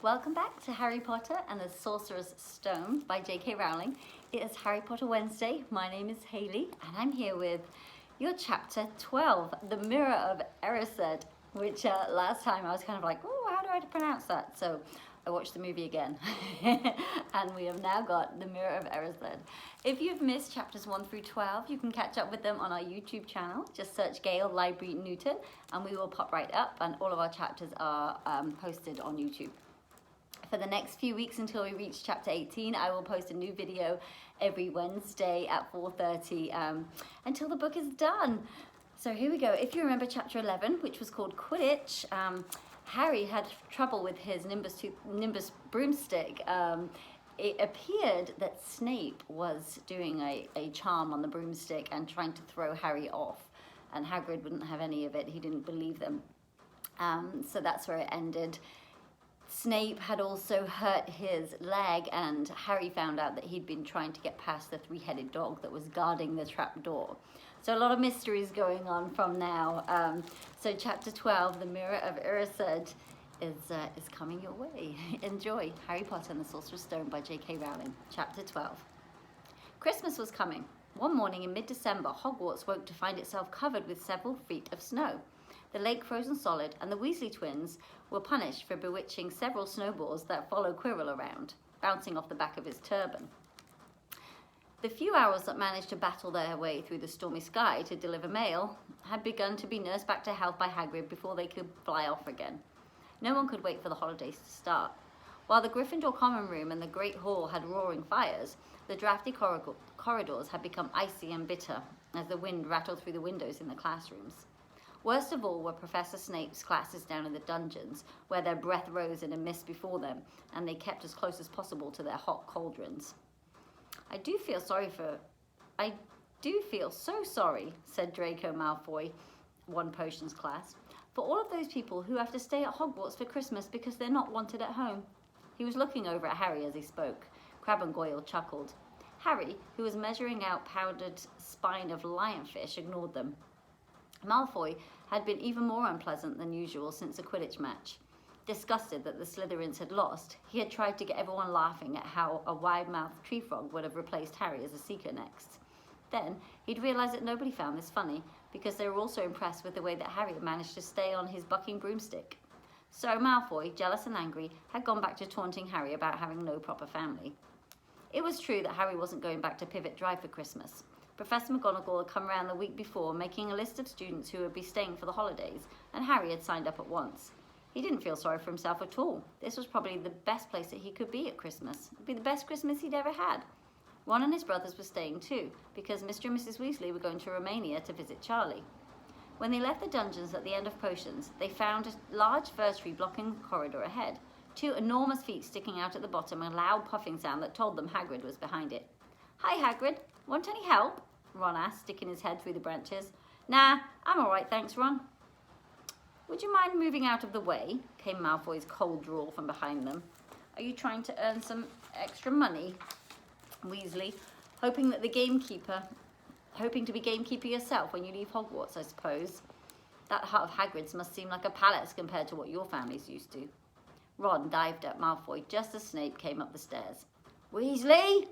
Welcome back to Harry Potter and the Sorcerer's Stone by J.K. Rowling. It is Harry Potter Wednesday. My name is Hayley and I'm here with your chapter 12, The Mirror of Erised, which last time I was kind of like, oh, how do I pronounce that? So I watched the movie again and we have now got The Mirror of Erised. If you've missed chapters 1 through 12, you can catch up with them on our YouTube channel. Just search Gale Library Newton and we will pop right up, and all of our chapters are posted on YouTube. For the next few weeks until we reach chapter 18, I will post a new video every Wednesday at 4:30 until the book is done. So here we go. If you remember chapter 11, which was called Quidditch, Harry had trouble with his Nimbus broomstick. It appeared that Snape was doing a charm on the broomstick and trying to throw Harry off, and Hagrid wouldn't have any of it. He didn't believe them. So that's where it ended. Snape had also hurt his leg, and Harry found out that he'd been trying to get past the three-headed dog that was guarding the trap door. So a lot of mysteries going on from now. So chapter 12, The Mirror of Erised, is coming your way. Enjoy. Harry Potter and the Sorcerer's Stone by J.K. Rowling, chapter 12. Christmas was coming. One morning in mid-December, Hogwarts woke to find itself covered with several feet of snow. The lake frozen solid, and the Weasley twins were punished for bewitching several snowballs that followed Quirrell around, bouncing off the back of his turban. The few owls that managed to battle their way through the stormy sky to deliver mail had begun to be nursed back to health by Hagrid before they could fly off again. No one could wait for the holidays to start. While the Gryffindor common room and the Great Hall had roaring fires, the drafty corridors had become icy and bitter as the wind rattled through the windows in the classrooms. Worst of all were Professor Snape's classes down in the dungeons, where their breath rose in a mist before them, and they kept as close as possible to their hot cauldrons. I do feel so sorry, said Draco Malfoy, one potions class, for all of those people who have to stay at Hogwarts for Christmas because they're not wanted at home. He was looking over at Harry as he spoke. Crabbe and Goyle chuckled. Harry, who was measuring out powdered spine of lionfish, ignored them. Malfoy had been even more unpleasant than usual since the Quidditch match. Disgusted that the Slytherins had lost, he had tried to get everyone laughing at how a wide-mouthed tree frog would have replaced Harry as a seeker next. Then, he'd realised that nobody found this funny, because they were also impressed with the way that Harry had managed to stay on his bucking broomstick. So Malfoy, jealous and angry, had gone back to taunting Harry about having no proper family. It was true that Harry wasn't going back to Pivot Drive for Christmas. Professor McGonagall had come around the week before, making a list of students who would be staying for the holidays, and Harry had signed up at once. He didn't feel sorry for himself at all. This was probably the best place that he could be at Christmas. It would be the best Christmas he'd ever had. Ron and his brothers were staying too, because Mr. and Mrs. Weasley were going to Romania to visit Charlie. When they left the dungeons at the end of potions, they found a large fir tree blocking the corridor ahead, two enormous feet sticking out at the bottom, and a loud puffing sound that told them Hagrid was behind it. Hi, Hagrid. Want any help? Ron asked, sticking his head through the branches. Nah, I'm all right, thanks, Ron. Would you mind moving out of the way? Came Malfoy's cold drawl from behind them. Are you trying to earn some extra money, Weasley? Hoping to be gamekeeper yourself when you leave Hogwarts, I suppose. That hut of Hagrid's must seem like a palace compared to what your family's used to. Ron dived at Malfoy just as Snape came up the stairs. Weasley!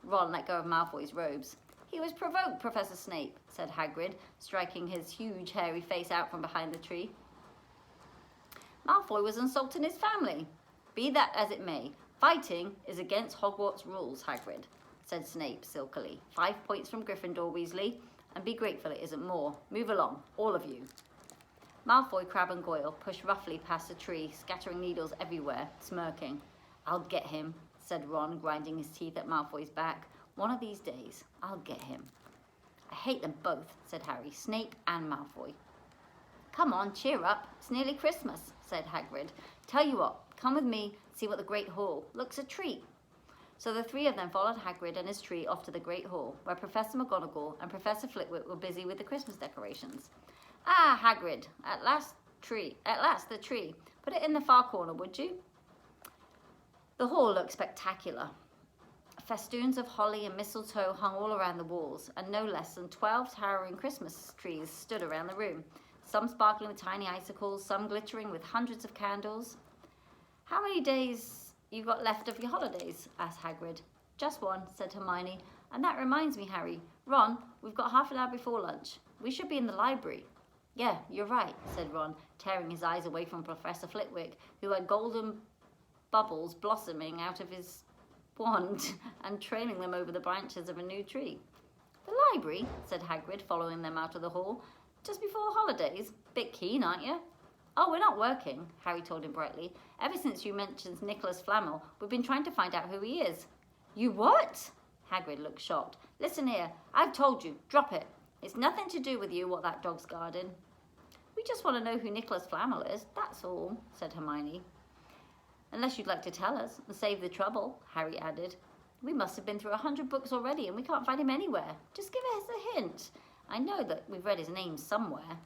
Ron let go of Malfoy's robes. He was provoked, Professor Snape, said Hagrid, striking his huge, hairy face out from behind the tree. Malfoy was insulting his family. Be that as it may, fighting is against Hogwarts rules, Hagrid, said Snape silkily. 5 points from Gryffindor, Weasley, and be grateful it isn't more. Move along, all of you. Malfoy, Crabbe and Goyle pushed roughly past the tree, scattering needles everywhere, smirking. I'll get him, said Ron, grinding his teeth at Malfoy's back. One of these days, I'll get him. I hate them both, said Harry, Snape and Malfoy. Come on, cheer up. It's nearly Christmas, said Hagrid. Tell you what, come with me, see what the Great Hall looks a treat. So the three of them followed Hagrid and his tree off to the Great Hall, where Professor McGonagall and Professor Flitwick were busy with the Christmas decorations. Ah, Hagrid, at last the tree. Put it in the far corner, would you? The hall looked spectacular. Festoons of holly and mistletoe hung all around the walls, and no less than 12 towering Christmas trees stood around the room, some sparkling with tiny icicles, some glittering with hundreds of candles. How many days you got left of your holidays? Asked Hagrid. Just one, said Hermione. And that reminds me, Harry. Ron, we've got half an hour before lunch. We should be in the library. Yeah, you're right, said Ron, tearing his eyes away from Professor Flitwick, who had golden bubbles blossoming out of his wand and trailing them over the branches of a new tree. The library, said Hagrid, following them out of the hall. Just before holidays. Bit keen, aren't you? Oh, we're not working, Harry told him brightly. Ever since you mentioned Nicholas Flamel, we've been trying to find out who he is. You what? Hagrid looked shocked. Listen here, I've told you, drop it. It's nothing to do with you or that dog's garden. We just want to know who Nicholas Flamel is, that's all, said Hermione. Unless you'd like to tell us and save the trouble, Harry added. We must have been through 100 books already and we can't find him anywhere. Just give us a hint. I know that we've read his name somewhere.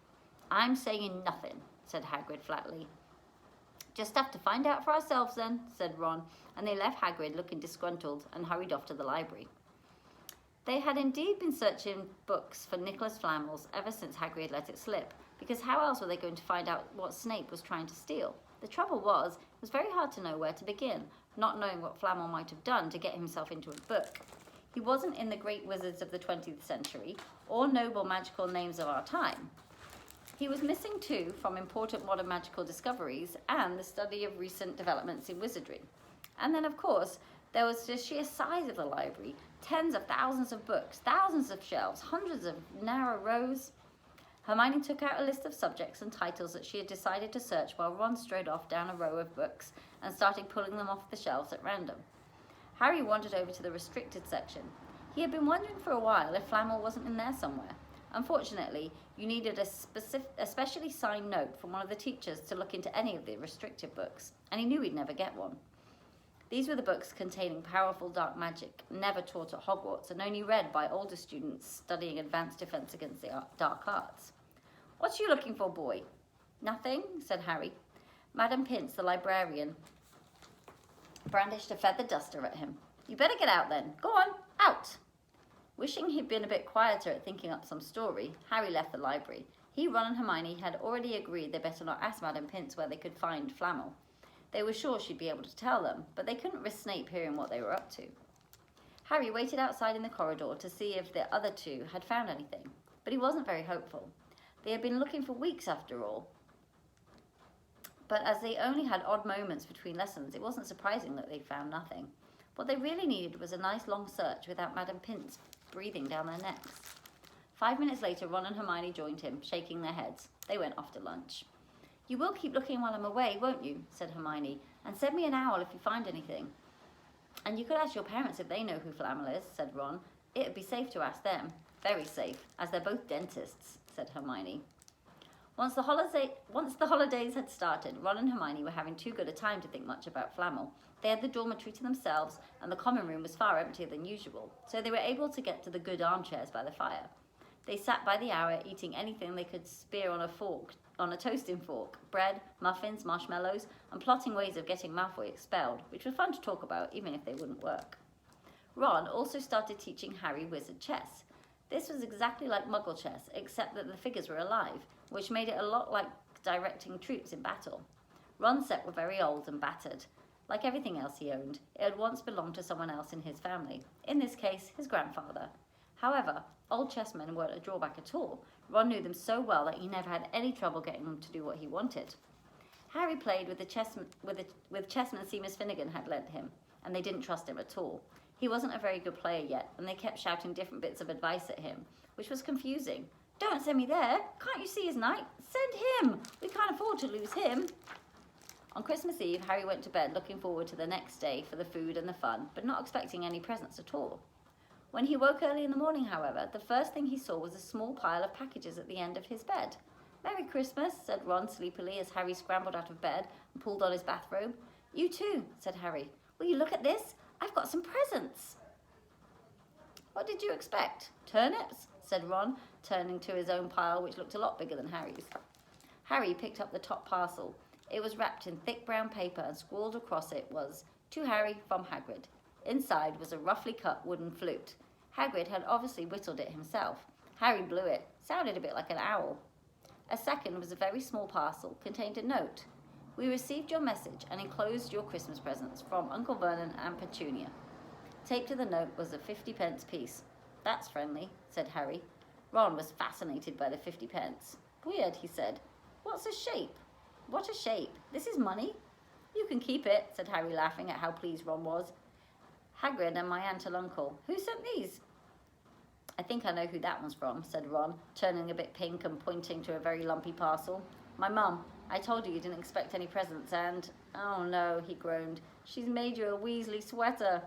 I'm saying nothing, said Hagrid flatly. Just have to find out for ourselves then, said Ron, and they left Hagrid looking disgruntled and hurried off to the library. They had indeed been searching books for Nicholas Flamels ever since Hagrid let it slip, because how else were they going to find out what Snape was trying to steal? The trouble was, it was very hard to know where to begin, not knowing what Flamel might have done to get himself into a book. He wasn't in the great wizards of the 20th century, or noble magical names of our time. He was missing too from important modern magical discoveries and the study of recent developments in wizardry. And then, of course, there was the sheer size of the library, tens of thousands of books, thousands of shelves, hundreds of narrow rows. Hermione took out a list of subjects and titles that she had decided to search while Ron strode off down a row of books and started pulling them off the shelves at random. Harry wandered over to the restricted section. He had been wondering for a while if Flamel wasn't in there somewhere. Unfortunately, you needed a specially signed note from one of the teachers to look into any of the restricted books, and he knew he'd never get one. These were the books containing powerful dark magic, never taught at Hogwarts and only read by older students studying advanced defense against the dark arts. What's you looking for, boy? Nothing, said Harry. Madam Pince, the librarian, brandished a feather duster at him. You better get out then. Go on, out. Wishing he'd been a bit quieter at thinking up some story, Harry left the library. He, Ron and Hermione had already agreed they better not ask Madam Pince where they could find Flamel. They were sure she'd be able to tell them, but they couldn't risk Snape hearing what they were up to. Harry waited outside in the corridor to see if the other two had found anything, but he wasn't very hopeful. They had been looking for weeks after all. But as they only had odd moments between lessons, it wasn't surprising that they'd found nothing. What they really needed was a nice long search without Madam Pince breathing down their necks. 5 minutes later, Ron and Hermione joined him, shaking their heads. They went off to lunch. You will keep looking while I'm away, won't you? Said Hermione. And send me an owl if you find anything. And you could ask your parents if they know who Flamel is, said Ron. It'd be safe to ask them. Very safe, as they're both dentists, said Hermione. Once the holidays had started, Ron and Hermione were having too good a time to think much about Flamel. They had the dormitory to themselves, and the common room was far emptier than usual, so they were able to get to the good armchairs by the fire. They sat by the hour, eating anything they could spear on a toasting fork, bread, muffins, marshmallows, and plotting ways of getting Malfoy expelled, which was fun to talk about, even if they wouldn't work. Ron also started teaching Harry wizard chess. This was exactly like Muggle chess, except that the figures were alive, which made it a lot like directing troops in battle. Ron's set were very old and battered. Like everything else he owned, it had once belonged to someone else in his family, in this case, his grandfather. However, old chessmen weren't a drawback at all. Ron knew them so well that he never had any trouble getting them to do what he wanted. Harry played with chessman Seamus Finnegan had lent him, and they didn't trust him at all. He wasn't a very good player yet, and they kept shouting different bits of advice at him, which was confusing. Don't send me there. Can't you see his knight? Send him. We can't afford to lose him. On Christmas Eve, Harry went to bed looking forward to the next day for the food and the fun, but not expecting any presents at all. When he woke early in the morning, however, the first thing he saw was a small pile of packages at the end of his bed. Merry Christmas, said Ron sleepily as Harry scrambled out of bed and pulled on his bathrobe. You too, said Harry. Will you look at this? I've got some presents. What did you expect? Turnips, said Ron, turning to his own pile, which looked a lot bigger than Harry's. Harry picked up the top parcel. It was wrapped in thick brown paper, and scrawled across it was, To Harry from Hagrid. Inside was a roughly cut wooden flute. Hagrid had obviously whistled it himself. Harry blew it. Sounded a bit like an owl. A second was a very small parcel, contained a note. We received your message and enclosed your Christmas presents from Uncle Vernon and Petunia. Taped to the note was a 50p piece. That's friendly, said Harry. Ron was fascinated by the 50p. Weird, he said. What's a shape? What a shape. This is money. You can keep it, said Harry, laughing at how pleased Ron was. Hagrid and my aunt and uncle. Who sent these? I think I know who that one's from, said Ron, turning a bit pink and pointing to a very lumpy parcel. My mum. I told you didn't expect any presents and... Oh no, he groaned. She's made you a Weasley sweater.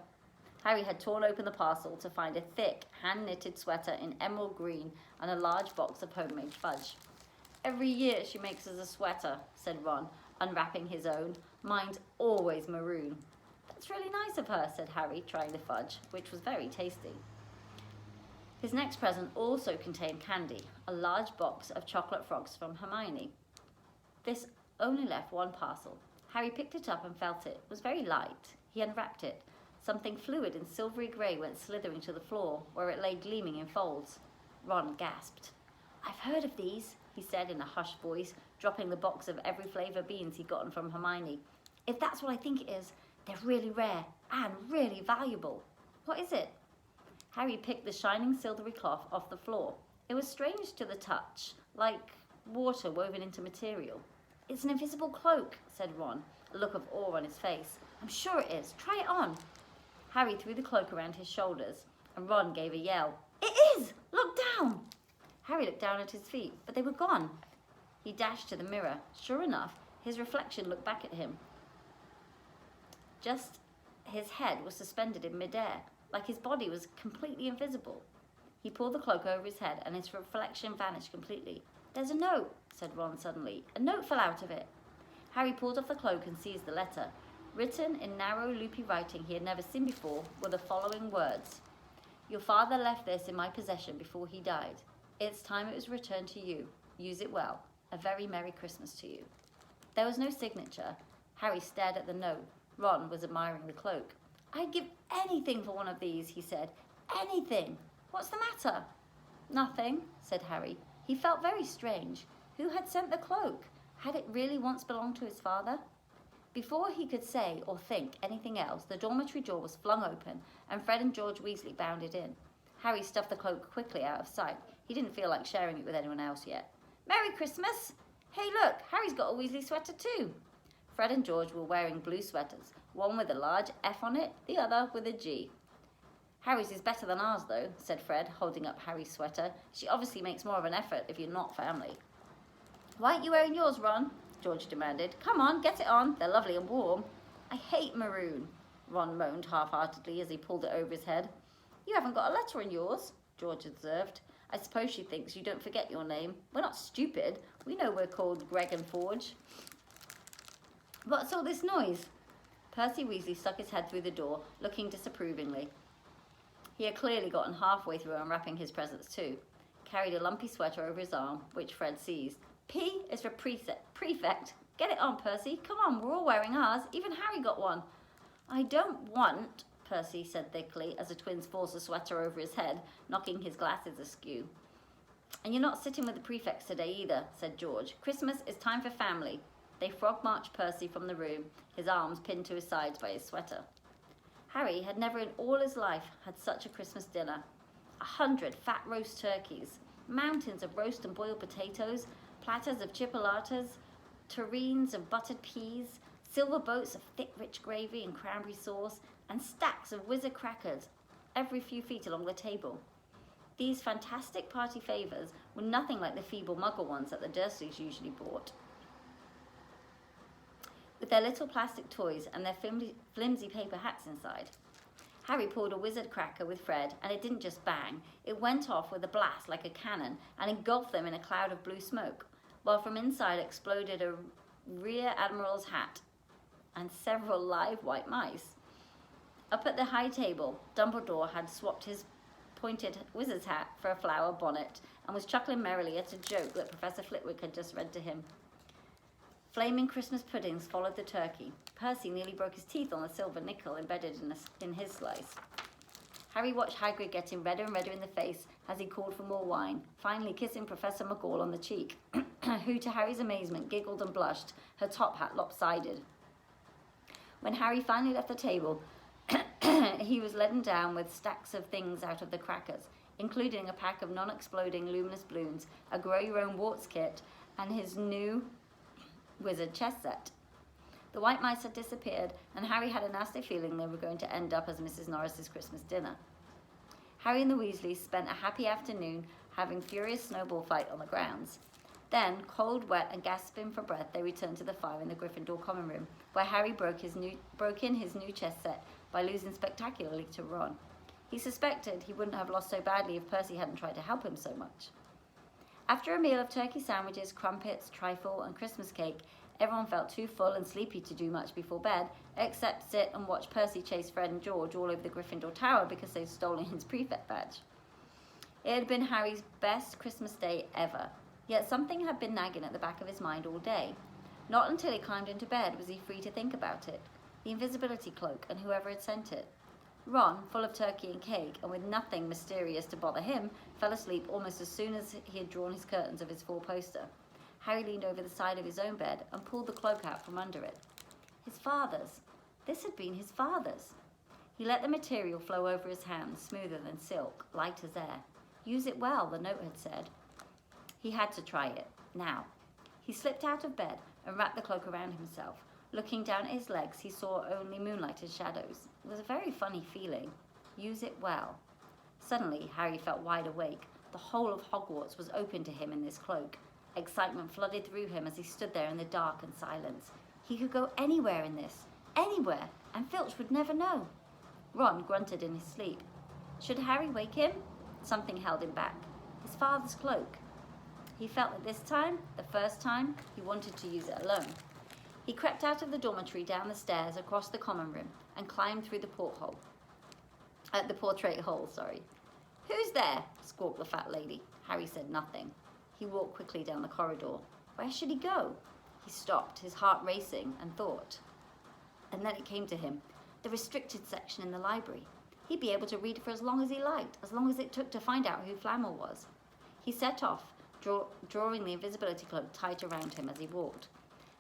Harry had torn open the parcel to find a thick, hand-knitted sweater in emerald green and a large box of homemade fudge. Every year she makes us a sweater, said Ron, unwrapping his own. Mine's always maroon. That's really nice of her, said Harry, trying the fudge, which was very tasty. His next present also contained candy, a large box of chocolate frogs from Hermione. This only left one parcel. Harry picked it up and felt it. It was very light. He unwrapped it. Something fluid and silvery grey went slithering to the floor, where it lay gleaming in folds. Ron gasped. I've heard of these, he said in a hushed voice, dropping the box of every flavour beans he'd gotten from Hermione. If that's what I think it is, they're really rare and really valuable. What is it? Harry picked the shining silvery cloth off the floor. It was strange to the touch, like water woven into material. It's an invisible cloak, said Ron, a look of awe on his face. I'm sure it is. Try it on. Harry threw the cloak around his shoulders, and Ron gave a yell. It is! Look down! Harry looked down at his feet, but they were gone. He dashed to the mirror. Sure enough, his reflection looked back at him. Just his head was suspended in midair, like his body was completely invisible. He pulled the cloak over his head, and his reflection vanished completely. There's a note, said Ron suddenly. A note fell out of it. Harry pulled off the cloak and seized the letter. Written in narrow, loopy writing he had never seen before were the following words. Your father left this in my possession before he died. It's time it was returned to you. Use it well. A very Merry Christmas to you. There was no signature. Harry stared at the note. Ron was admiring the cloak. I'd give anything for one of these, he said. Anything. What's the matter? Nothing, said Harry. He felt very strange. Who had sent the cloak? Had it really once belonged to his father? Before he could say or think anything else, the dormitory door was flung open and Fred and George Weasley bounded in. Harry stuffed the cloak quickly out of sight. He didn't feel like sharing it with anyone else yet. Merry Christmas! Hey look, Harry's got a Weasley sweater too. Fred and George were wearing blue sweaters, one with a large F on it, the other with a G. Harry's is better than ours though, said Fred, holding up Harry's sweater. She obviously makes more of an effort if you're not family. Why aren't you wearing yours, Ron? George demanded. Come on, get it on. They're lovely and warm. I hate maroon, Ron moaned half-heartedly as he pulled it over his head. You haven't got a letter in yours, George observed. I suppose she thinks you don't forget your name. We're not stupid. We know we're called Greg and Forge. What's all this noise? Percy Weasley stuck his head through the door, looking disapprovingly. He had clearly gotten halfway through unwrapping his presents too. Carried a lumpy sweater over his arm, which Fred seized. P is for prefect. Get it on, Percy. Come on, we're all wearing ours. Even Harry got one. I don't want, Percy said thickly, as the twins forced a sweater over his head, knocking his glasses askew. And you're not sitting with the prefects today either, said George. Christmas is time for family. They frog-marched Percy from the room, his arms pinned to his sides by his sweater. Harry had never in all his life had such a Christmas dinner. 100 fat roast turkeys, mountains of roast and boiled potatoes, platters of chipolatas, tureens of buttered peas, silver boats of thick, rich gravy and cranberry sauce, and stacks of whizzer crackers every few feet along the table. These fantastic party favours were nothing like the feeble muggle ones that the Dursleys usually bought. With their little plastic toys and their flimsy paper hats inside. Harry pulled a wizard cracker with Fred, and it didn't just bang. It went off with a blast like a cannon and engulfed them in a cloud of blue smoke, while from inside exploded a rear admiral's hat and several live white mice. Up at the high table, Dumbledore had swapped his pointed wizard's hat for a flower bonnet and was chuckling merrily at a joke that Professor Flitwick had just read to him. Flaming Christmas puddings followed the turkey. Percy nearly broke his teeth on the silver nickel embedded in his slice. Harry watched Hagrid getting redder and redder in the face as he called for more wine, finally kissing Professor McGall on the cheek. who to Harry's amazement giggled and blushed, her top hat lopsided. When Harry finally left the table, he was leaden down with stacks of things out of the crackers, including a pack of non-exploding luminous balloons, a grow your own warts kit, and his new wizard chess set. The white mice had disappeared, and Harry had a nasty feeling they were going to end up as Mrs. Norris's Christmas dinner. Harry and the Weasleys spent a happy afternoon having furious snowball fight on the grounds. Then, cold, wet, and gasping for breath, they returned to the fire in the Gryffindor common room, where Harry broke in his new chess set by losing spectacularly to Ron. He suspected he wouldn't have lost so badly if Percy hadn't tried to help him so much. After a meal of turkey sandwiches, crumpets, trifle, and Christmas cake, everyone felt too full and sleepy to do much before bed, except sit and watch Percy chase Fred and George all over the Gryffindor Tower because they'd stolen his prefect badge. It had been Harry's best Christmas day ever. Yet something had been nagging at the back of his mind all day. Not until he climbed into bed was he free to think about it. The invisibility cloak and whoever had sent it. Ron, full of turkey and cake and with nothing mysterious to bother him, fell asleep almost as soon as he had drawn his curtains of his four-poster. Harry leaned over the side of his own bed and pulled the cloak out from under it. His father's. This had been his father's. He let the material flow over his hands, smoother than silk, light as air. Use it well, the note had said. He had to try it, now. He slipped out of bed and wrapped the cloak around himself. Looking down at his legs, he saw only moonlight and shadows. It was a very funny feeling. Use it well. Suddenly, Harry felt wide awake. The whole of Hogwarts was open to him in this cloak. Excitement flooded through him as he stood there in the dark and silence. He could go anywhere in this, anywhere, and Filch would never know. Ron grunted in his sleep. Should Harry wake him? Something held him back. His father's cloak. He felt that this time, the first time, he wanted to use it alone. He crept out of the dormitory, down the stairs, across the common room, and climbed through the portrait hole. Who's there? Squawked the fat lady. Harry said nothing. He walked quickly down the corridor. Where should he go? He stopped, his heart racing, and thought. And then it came to him. The restricted section in the library. He'd be able to read for as long as he liked, as long as it took to find out who Flamel was. He set off, drawing the invisibility cloak tight around him as he walked.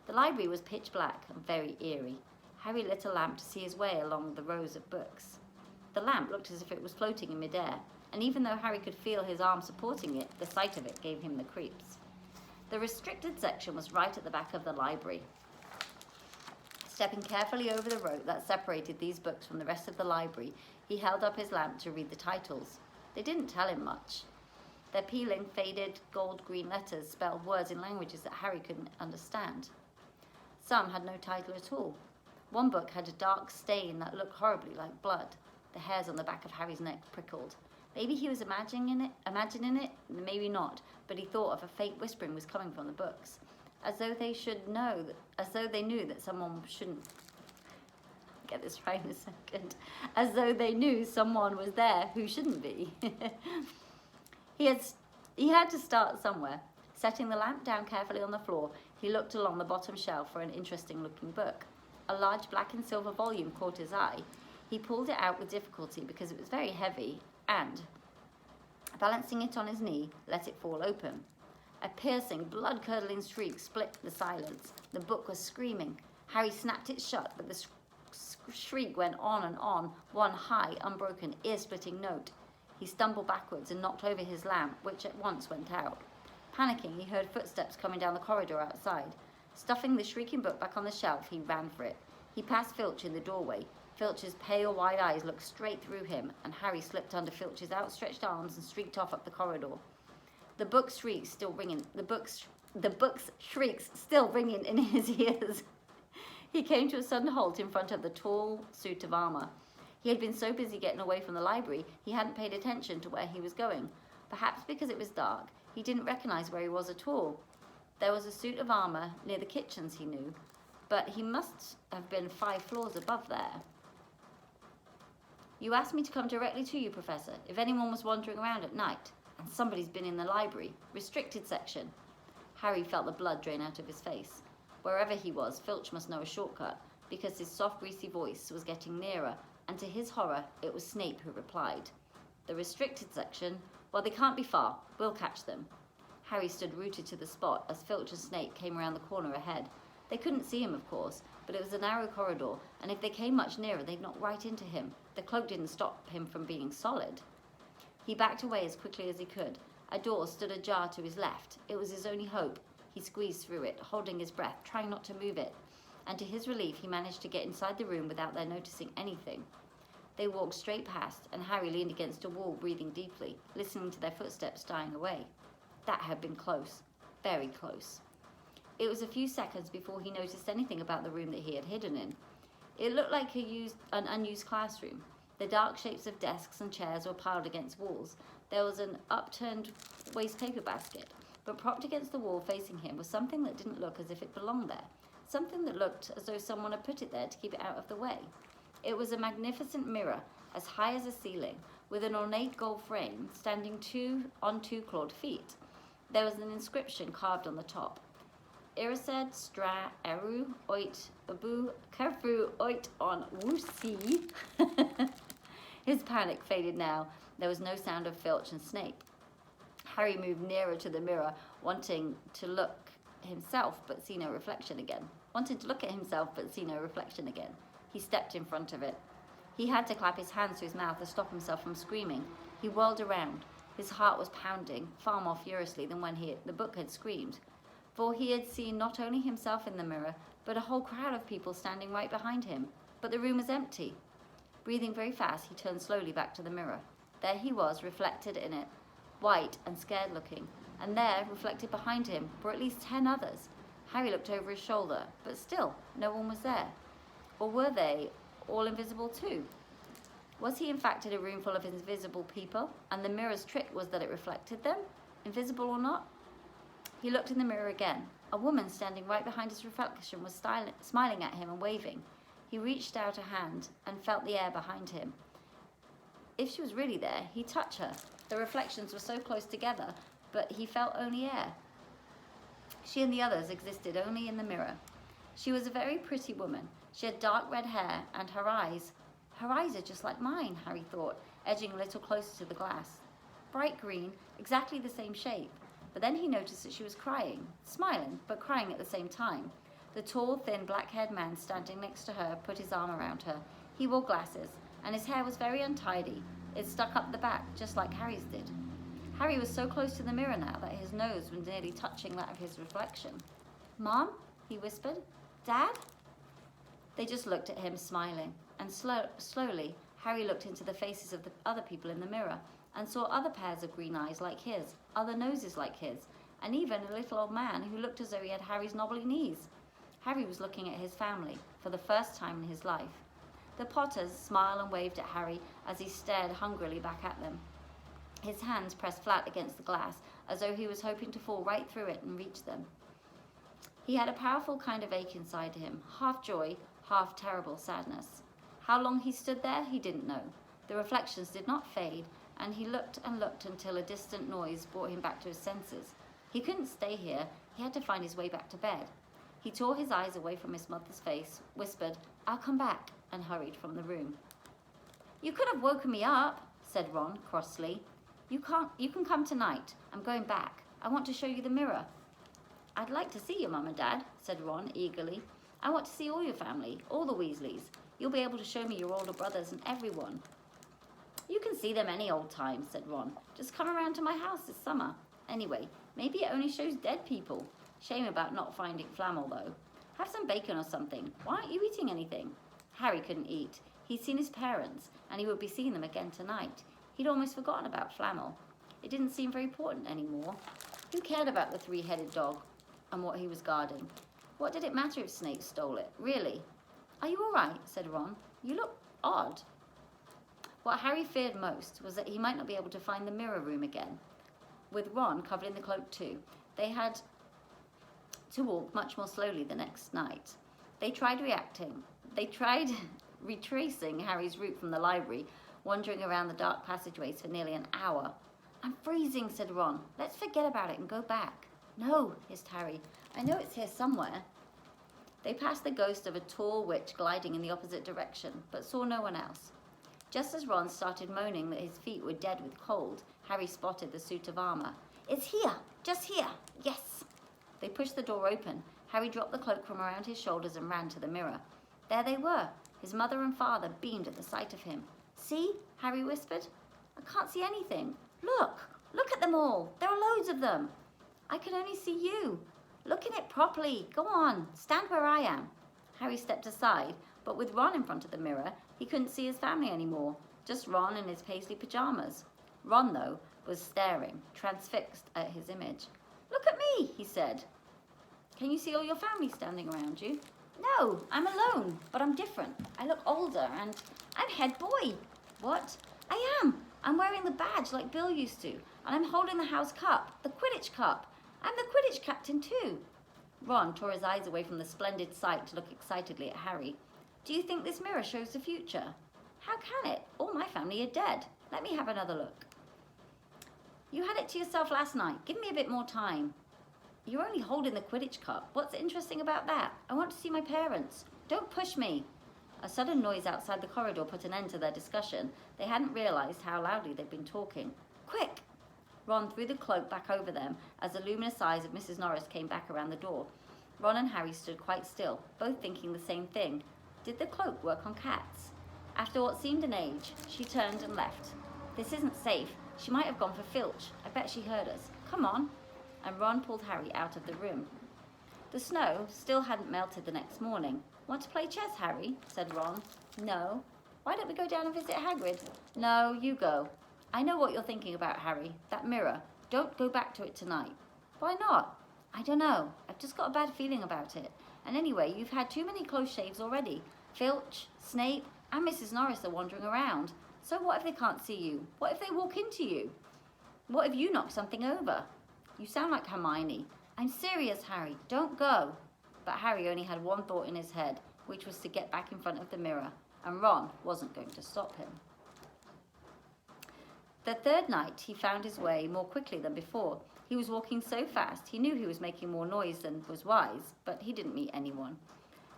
The library was pitch black and very eerie. Harry lit a lamp to see his way along the rows of books. The lamp looked as if it was floating in midair, and even though Harry could feel his arm supporting it, the sight of it gave him the creeps. The restricted section was right at the back of the library. Stepping carefully over the rope that separated these books from the rest of the library, he held up his lamp to read the titles. They didn't tell him much. Their peeling, faded, gold-green letters spelled words in languages that Harry couldn't understand. Some had no title at all. One book had a dark stain that looked horribly like blood. The hairs on the back of Harry's neck prickled. Maybe he was imagining it, maybe not, but he thought of a faint whispering was coming from the books, as though they knew that someone shouldn't. Get this right in a second. As though they knew someone was there who shouldn't be. He had to start somewhere. Setting the lamp down carefully on the floor, he looked along the bottom shelf for an interesting-looking book. A large black and silver volume caught his eye. He pulled it out with difficulty because it was very heavy and, balancing it on his knee, let it fall open. A piercing, blood-curdling shriek split the silence. The book was screaming. Harry snapped it shut, but the shriek went on and on, one high, unbroken, ear-splitting note. He stumbled backwards and knocked over his lamp, which at once went out. Panicking, he heard footsteps coming down the corridor outside. Stuffing the shrieking book back on the shelf, he ran for it. He passed Filch in the doorway. Filch's pale, wide eyes looked straight through him, and Harry slipped under Filch's outstretched arms and streaked off up the corridor. The book's shrieks still ringing in his ears. He came to a sudden halt in front of the tall suit of armor. He had been so busy getting away from the library, he hadn't paid attention to where he was going. Perhaps because it was dark, he didn't recognize where he was at all. There was a suit of armor near the kitchens, he knew, but he must have been 5 floors above there. You asked me to come directly to you, Professor, if anyone was wandering around at night, and somebody's been in the library. Restricted section. Harry felt the blood drain out of his face. Wherever he was, Filch must know a shortcut, because his soft, greasy voice was getting nearer, and to his horror, it was Snape who replied. The restricted section? Well, they can't be far. We'll catch them. Harry stood rooted to the spot as Filch and Snape came around the corner ahead. They couldn't see him, of course, but it was a narrow corridor, and if they came much nearer, they'd knock right into him. The cloak didn't stop him from being solid. He backed away as quickly as he could. A door stood ajar to his left. It was his only hope. He squeezed through it, holding his breath, trying not to move it. And to his relief, he managed to get inside the room without their noticing anything. They walked straight past, and Harry leaned against a wall, breathing deeply, listening to their footsteps dying away. That had been close. Very close. It was a few seconds before he noticed anything about the room that he had hidden in. It looked like an unused classroom. The dark shapes of desks and chairs were piled against walls. There was an upturned waste paper basket, but propped against the wall facing him was something that didn't look as if it belonged there. Something that looked as though someone had put it there to keep it out of the way. It was a magnificent mirror, as high as a ceiling, with an ornate gold frame standing on two clawed feet. There was an inscription carved on the top. Irised stra eru oit abu kerfu oit on woosi. His panic faded now. There was no sound of Filch and Snape. Harry moved nearer to the mirror, wanting to look himself but see no reflection again. He stepped in front of it. He had to clap his hands to his mouth to stop himself from screaming. He whirled around. His heart was pounding, far more furiously than when the book had screamed. For he had seen not only himself in the mirror, but a whole crowd of people standing right behind him. But the room was empty. Breathing very fast, he turned slowly back to the mirror. There he was, reflected in it, white and scared looking. And there, reflected behind him, were at least 10 others. Harry looked over his shoulder, but still, no one was there. Or were they all invisible too? Was he in fact in a room full of invisible people, and the mirror's trick was that it reflected them, invisible or not? He looked in the mirror again. A woman standing right behind his reflection was smiling at him and waving. He reached out a hand and felt the air behind him. If she was really there, he'd touch her. The reflections were so close together, but he felt only air. She and the others existed only in the mirror. She was a very pretty woman. She had dark red hair, and her eyes are just like mine, Harry thought, edging a little closer to the glass. Bright green, exactly the same shape. But then he noticed that she was crying, smiling, but crying at the same time. The tall, thin, black-haired man standing next to her put his arm around her. He wore glasses, and his hair was very untidy. It stuck up the back, just like Harry's did. Harry was so close to the mirror now that his nose was nearly touching that of his reflection. "Mom?" he whispered. "Dad?" They just looked at him, smiling, and slowly, Harry looked into the faces of the other people in the mirror and saw other pairs of green eyes like his, other noses like his, and even a little old man who looked as though he had Harry's knobbly knees. Harry was looking at his family for the first time in his life. The Potters smiled and waved at Harry as he stared hungrily back at them. His hands pressed flat against the glass, as though he was hoping to fall right through it and reach them. He had a powerful kind of ache inside him, half joy, half terrible sadness. How long he stood there, he didn't know. The reflections did not fade, and he looked and looked until a distant noise brought him back to his senses. He couldn't stay here. He had to find his way back to bed. He tore his eyes away from his mother's face, whispered, "I'll come back," and hurried from the room. "You could have woken me up," said Ron crossly. You can come tonight. I'm going back. I want to show you the mirror." "I'd like to see your Mum and Dad," said Ron eagerly. "I want to see all your family, all the Weasleys. You'll be able to show me your older brothers and everyone." "You can see them any old time," said Ron. "Just come around to my house this summer. Anyway, maybe it only shows dead people. Shame about not finding Flamel, though. Have some bacon or something. Why aren't you eating anything?" Harry couldn't eat. He'd seen his parents, and he would be seeing them again tonight. He'd almost forgotten about Flamel. It didn't seem very important anymore. Who cared about the three-headed dog and what he was guarding? What did it matter if Snape stole it, really? "Are you all right?" said Ron. "You look odd." What Harry feared most was that he might not be able to find the mirror room again. With Ron covered in the cloak too, they had to walk much more slowly the next night. They tried retracing Harry's route from the library, wandering around the dark passageways for nearly an hour. "I'm freezing," said Ron. "Let's forget about it and go back." "No," hissed Harry. "I know it's here somewhere." They passed the ghost of a tall witch gliding in the opposite direction, but saw no one else. Just as Ron started moaning that his feet were dead with cold, Harry spotted the suit of armor. It's here, just here, yes. They pushed the door open. Harry dropped the cloak from around his shoulders and ran to the mirror. There they were. His mother and father beamed at the sight of him. See? Harry whispered. I can't see anything. Look at them all. There are loads of them. I can only see you. Look in it properly. Go on, stand where I am. Harry stepped aside, but with Ron in front of the mirror, he couldn't see his family anymore. Just Ron in his paisley pajamas. Ron, though, was staring, transfixed at his image. Look at me, he said. Can you see all your family standing around you? No, I'm alone, but I'm different. I look older and I'm head boy. What? I am. I'm wearing the badge like Bill used to, and I'm holding the house cup, the Quidditch cup. I'm the Quidditch captain too. Ron tore his eyes away from the splendid sight to look excitedly at Harry. Do you think this mirror shows the future? How can it? All my family are dead. Let me have another look. You had it to yourself last night. Give me a bit more time. You're only holding the Quidditch cup. What's interesting about that? I want to see my parents. Don't push me. A sudden noise outside the corridor put an end to their discussion. They hadn't realised how loudly they'd been talking. Quick! Ron threw the cloak back over them as the luminous eyes of Mrs. Norris came back around the door. Ron and Harry stood quite still, both thinking the same thing. Did the cloak work on cats? After what seemed an age, she turned and left. This isn't safe. She might have gone for Filch. I bet she heard us. Come on. And Ron pulled Harry out of the room. The snow still hadn't melted the next morning. Want to play chess, Harry? Said Ron. No. Why don't we go down and visit Hagrid? No, you go. I know what you're thinking about, Harry. That mirror. Don't go back to it tonight. Why not? I don't know. I've just got a bad feeling about it. And anyway, you've had too many close shaves already. Filch, Snape, and Mrs. Norris are wandering around. So what if they can't see you? What if they walk into you? What if you knock something over? You sound like Hermione. I'm serious, Harry. Don't go. But Harry only had one thought in his head, which was to get back in front of the mirror, and Ron wasn't going to stop him. The third night, he found his way more quickly than before. He was walking so fast, he knew he was making more noise than was wise, but he didn't meet anyone.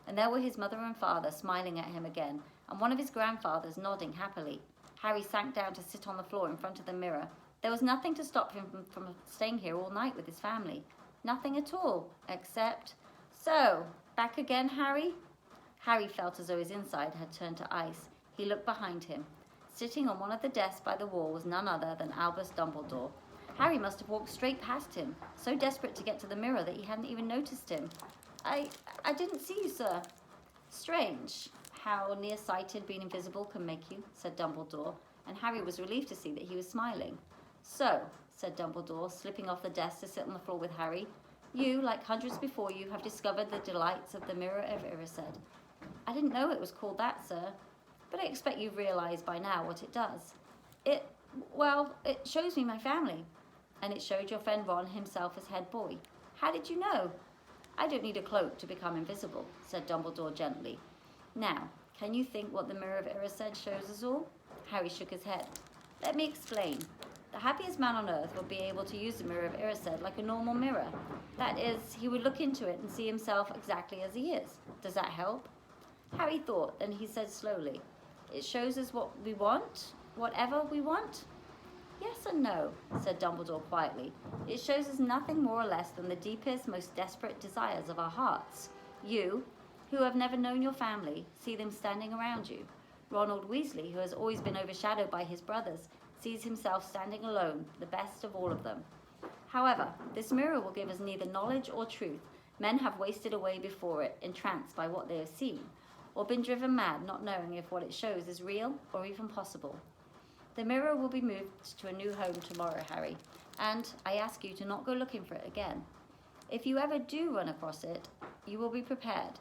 And there were his mother and father smiling at him again, and one of his grandfathers nodding happily. Harry sank down to sit on the floor in front of the mirror. There was nothing to stop him from staying here all night with his family. Nothing at all, except... So, back again, Harry? Harry felt as though his inside had turned to ice. He looked behind him. Sitting on one of the desks by the wall was none other than Albus Dumbledore. Harry must have walked straight past him, so desperate to get to the mirror that he hadn't even noticed him. I didn't see you, sir. Strange how nearsighted being invisible can make you, said Dumbledore, and Harry was relieved to see that he was smiling. So, said Dumbledore, slipping off the desk to sit on the floor with Harry, you, like hundreds before you, have discovered the delights of the Mirror of Erised. I didn't know it was called that, sir, but I expect you've realised by now what it does. It shows me my family, and it showed your friend Ron himself as head boy. How did you know? I don't need a cloak to become invisible, said Dumbledore gently. Now, can you think what the Mirror of Erised shows us all? Harry shook his head. Let me explain. The happiest man on earth would be able to use the Mirror of Erised like a normal mirror. That is, he would look into it and see himself exactly as he is. Does that help? Harry thought, then he said slowly, it shows us what we want, whatever we want? Yes and no, said Dumbledore quietly. It shows us nothing more or less than the deepest, most desperate desires of our hearts. You, who have never known your family, see them standing around you. Ronald Weasley, who has always been overshadowed by his brothers, sees himself standing alone, the best of all of them. However, this mirror will give us neither knowledge or truth. Men have wasted away before it, entranced by what they have seen, or been driven mad, not knowing if what it shows is real or even possible. The mirror will be moved to a new home tomorrow, Harry, and I ask you to not go looking for it again. If you ever do run across it, you will be prepared.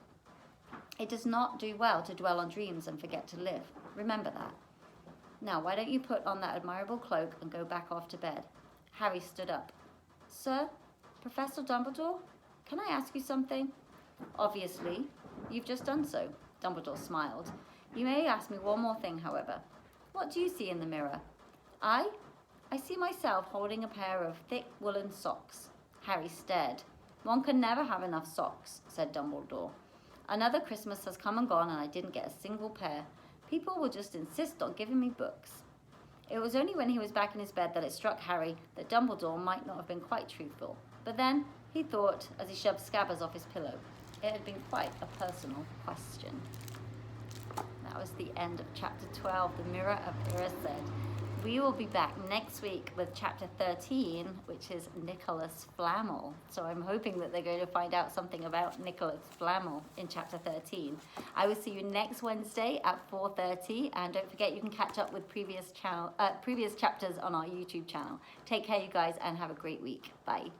It does not do well to dwell on dreams and forget to live. Remember that. Now, why don't you put on that admirable cloak and go back off to bed? Harry stood up. Sir, Professor Dumbledore, can I ask you something? Obviously, you've just done so. Dumbledore smiled. You may ask me one more thing, however. What do you see in the mirror? I see myself holding a pair of thick woolen socks. Harry stared. One can never have enough socks, said Dumbledore. Another Christmas has come and gone and I didn't get a single pair. People will just insist on giving me books. It was only when he was back in his bed that it struck Harry that Dumbledore might not have been quite truthful. But then he thought as he shoved Scabbers off his pillow, it had been quite a personal question. That was the end of chapter 12, The Mirror of Erised. We will be back next week with chapter 13, which is Nicholas Flamel. So I'm hoping that they're going to find out something about Nicholas Flamel in chapter 13. I will see you next Wednesday at 4:30, and don't forget you can catch up with previous chapters on our YouTube channel. Take care, you guys, and have a great week. Bye.